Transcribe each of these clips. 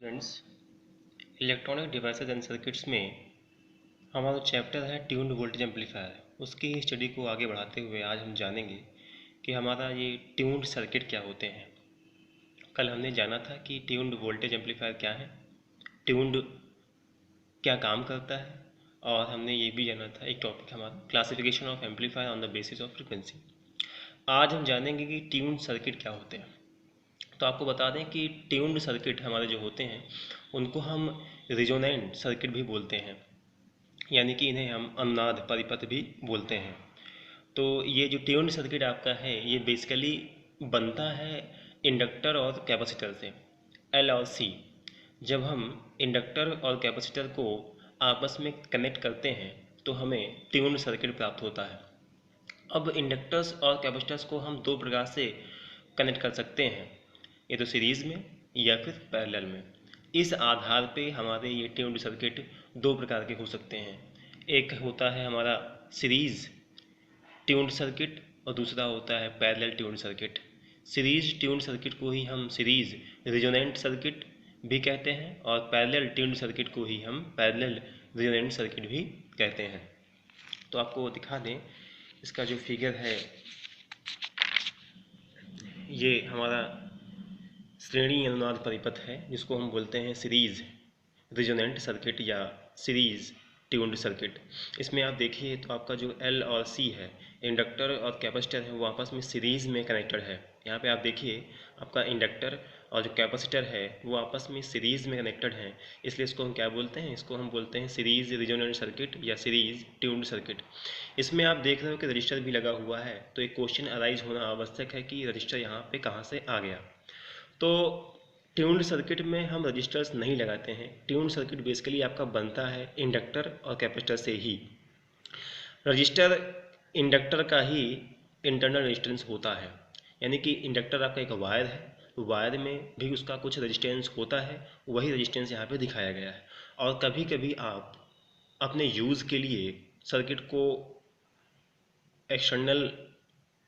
Friends, electronic devices and circuits में हमारा chapter है ट्यून्ड वोल्टेज एम्पलीफायर। उसकी ही स्टडी को आगे बढ़ाते हुए आज हम जानेंगे कि हमारा ये ट्यून्ड सर्किट क्या होते हैं। कल हमने जाना था कि ट्यून्ड वोल्टेज एम्पलीफायर क्या है, ट्यून्ड क्या काम करता है, और हमने ये भी जाना था एक टॉपिक हमारा classification of amplifier on the basis of frequency. आज हम जानेंगे कि ट्यून्ड सर्किट क्या होते हैं। तो आपको बता दें कि ट्यून्ड सर्किट हमारे जो होते हैं उनको हम रिजोनेंट सर्किट भी बोलते हैं, यानी कि इन्हें हम अनुनाद परिपथ भी बोलते हैं। तो ये जो ट्यून्ड सर्किट आपका है ये बेसिकली बनता है इंडक्टर और कैपेसिटर से, एल और सी। जब हम इंडक्टर और कैपेसिटर को आपस में कनेक्ट करते हैं तो हमें ट्यून्ड सर्किट प्राप्त होता है। अब इंडक्टर्स और कैपेसिटर्स को हम दो प्रकार से कनेक्ट कर सकते हैं, ये तो सीरीज़ में या फिर पैरेलल में। इस आधार पे हमारे ये ट्यून्ड सर्किट दो प्रकार के हो सकते हैं। एक होता है हमारा सीरीज़ ट्यून्ड सर्किट और दूसरा होता है parallel tuned circuit. Series tuned circuit को ही हम सीरीज़ रिजोनेंट सर्किट भी कहते हैं और पैरेलल ट्यून्ड सर्किट को ही हम पैरेलल रिजोनेंट सर्किट भी कहते हैं। तो आपको दिखा दें, इसका जो फिगर है ये हमारा श्रेणी अनुनाद परिपथ है जिसको हम बोलते हैं सीरीज़ रिजोनेंट सर्किट या सीरीज़ ट्यून्ड सर्किट। इसमें आप देखिए तो आपका जो एल और सी है, इंडक्टर और कैपेसिटर है, वो आपस में सीरीज़ में कनेक्टेड है। यहाँ पे आप देखिए आपका इंडक्टर और जो कैपेसिटर है वो आपस में सीरीज़ में कनेक्टेड हैं, इसलिए इसको हम क्या बोलते हैं, इसको हम बोलते हैं सीरीज़ रिजोनेंट सर्किट या सीरीज़ ट्यून्ड सर्किट। इसमें आप देख रहे हो कि रजिस्टर भी लगा हुआ है, तो एक क्वेश्चन अराइज होना आवश्यक है कि रजिस्टर यहाँ पे कहाँ से आ गया। तो ट्यून्ड सर्किट में हम रजिस्टर्स नहीं लगाते हैं। ट्यून्ड सर्किट बेसिकली आपका बनता है इंडक्टर और कैपेसिटर से ही। रजिस्टर इंडक्टर का ही इंटरनल रेजिस्टेंस होता है, यानी कि इंडक्टर आपका एक वायर है, वायर में भी उसका कुछ रेजिस्टेंस होता है, वही रेजिस्टेंस यहाँ पे दिखाया गया है। और कभी कभी आप अपने यूज़ के लिए सर्किट को एक्सटर्नल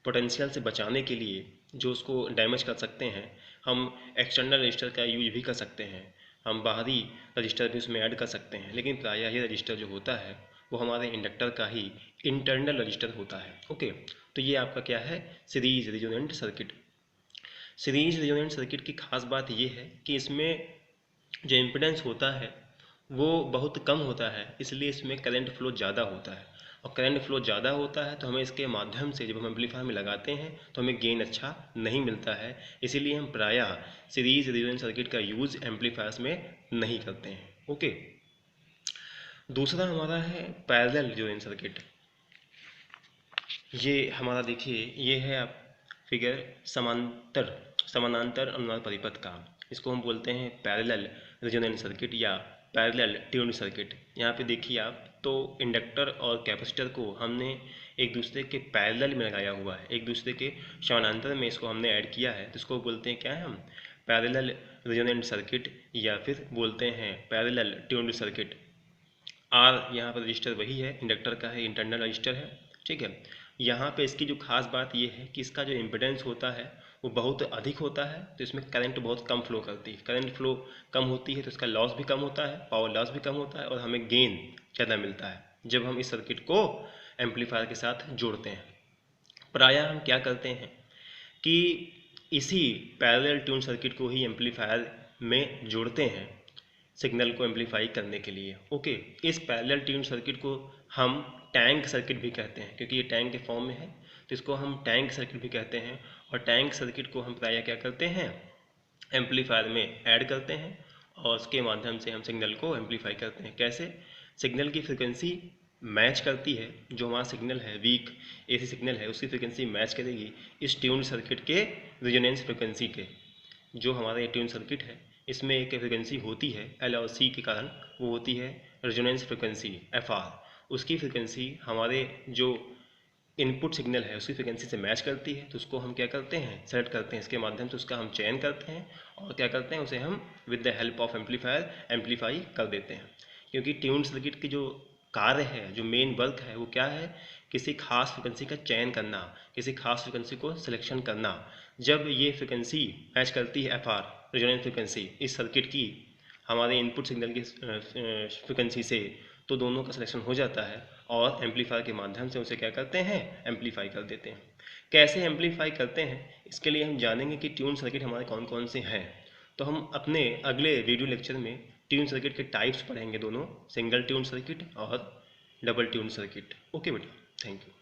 पोटेंशियल से बचाने के लिए जो उसको डैमेज कर सकते हैं, हम एक्सटर्नल रजिस्टर का यूज भी कर सकते हैं, हम बाहरी रजिस्टर भी उसमें ऐड कर सकते हैं। लेकिन प्रायः ये रजिस्टर जो होता है वो हमारे इंडक्टर का ही इंटरनल रजिस्टर होता है। ओके, तो ये आपका क्या है, series resonant circuit. Series resonant circuit की खास बात ये है कि इसमें जो इम्पिडेंस होता है वो बहुत कम होता है, इसलिए इसमें करंट फ्लो ज़्यादा होता है। और करंट फ्लो ज़्यादा होता है तो हमें इसके माध्यम से जब हम एम्पलीफायर में लगाते हैं तो हमें गेन अच्छा नहीं मिलता है, इसीलिए हम प्रायः सीरीज रिजोनेंट सर्किट का यूज़ एम्पलीफायर्स में नहीं करते हैं। ओके, दूसरा हमारा है पैरेलल रिजोनेंट सर्किट। ये हमारा देखिए, ये है आप फिगर समानांतर अनुनाद परिपथ का, इसको हम बोलते हैं पैरेलल रिजोनेंट सर्किट या पैरेलल ट्यून्ड सर्किट। यहाँ पे देखिए आप, तो इंडक्टर और कैपेसिटर को हमने एक दूसरे के पैरेलल में लगाया हुआ है, एक दूसरे के समानांतर में इसको हमने ऐड किया है, तो इसको बोलते हैं क्या है, हम पैरेलल रिजोनेंट सर्किट या फिर बोलते हैं पैरेलल ट्यून्ड सर्किट। आर यहाँ पर रजिस्टर वही है, इंडक्टर का है, इंटरनल रजिस्टर है। ठीक है, यहाँ पे इसकी जो खास बात ये है कि इसका जो इम्पिडेंस होता है वो बहुत अधिक होता है, तो इसमें करंट बहुत कम फ्लो करती है। करंट फ्लो कम होती है तो इसका लॉस भी कम होता है, पावर लॉस भी कम होता है, और हमें गेन ज़्यादा मिलता है जब हम इस सर्किट को एम्पलीफायर के साथ जोड़ते हैं। प्रायः हम क्या करते हैं कि इसी पैरेलल ट्यून सर्किट को ही एम्पलीफायर में जोड़ते हैं सिग्नल को एम्पलीफाई करने के लिए। ओके, इस पैरेलल ट्यून सर्किट को हम टैंक सर्किट भी कहते हैं, क्योंकि ये टैंक के फॉर्म में है तो इसको हम टैंक सर्किट भी कहते हैं। और टैंक सर्किट को हम प्रायः क्या करते हैं, एम्पलीफायर में ऐड करते हैं और उसके माध्यम से हम सिग्नल को एम्पलीफाई करते हैं। कैसे, सिग्नल की फ्रिक्वेंसी मैच करती है, जो हमारा सिग्नल है वीक एसी सिग्नल है उसकी फ्रिक्वेंसी मैच करेगी इस ट्यून सर्किट के रेजोनेंस फ्रिक्वेंसी के। जो हमारा ये ट्यून सर्किट है इसमें एक फ्रिक्वेंसी होती है एल और सी के कारण, वो होती है रेजोनेंस फ्रिक्वेंसी एफ आर। उसकी फ्रिक्वेंसी हमारे जो इनपुट सिग्नल है उसकी फ्रिक्वेंसी से मैच करती है, तो उसको हम क्या करते हैं, सेलेक्ट करते हैं, इसके माध्यम से उसका हम चयन करते हैं और क्या करते हैं, उसे हम with the help of amplifier amplify कर देते हैं। क्योंकि ट्यून सर्किट की जो कार्य है, जो मेन वर्क है, वो क्या है, किसी खास फ्रिक्वेंसी का चयन करना, किसी खास फ्रिक्वेंसी को सिलेक्शन करना। जब ये फ्रिक्वेंसी मैच करती है एफ आर रेजोनेंस फ्रिक्वेंसी इस सर्किट की, हमारे इनपुट सिग्नल की फ्रिक्वेंसी से, तो दोनों का सिलेक्शन हो जाता है और एम्पलीफायर के माध्यम से उसे क्या करते हैं, एम्पलीफाई कर देते हैं। कैसे एम्पलीफाई करते हैं, इसके लिए हम जानेंगे कि ट्यून सर्किट हमारे कौन कौन से हैं। तो हम अपने अगले वीडियो लेक्चर में ट्यून सर्किट के टाइप्स पढ़ेंगे, दोनों सिंगल ट्यून सर्किट और डबल ट्यून सर्किट। ओके बेटा, थैंक यू।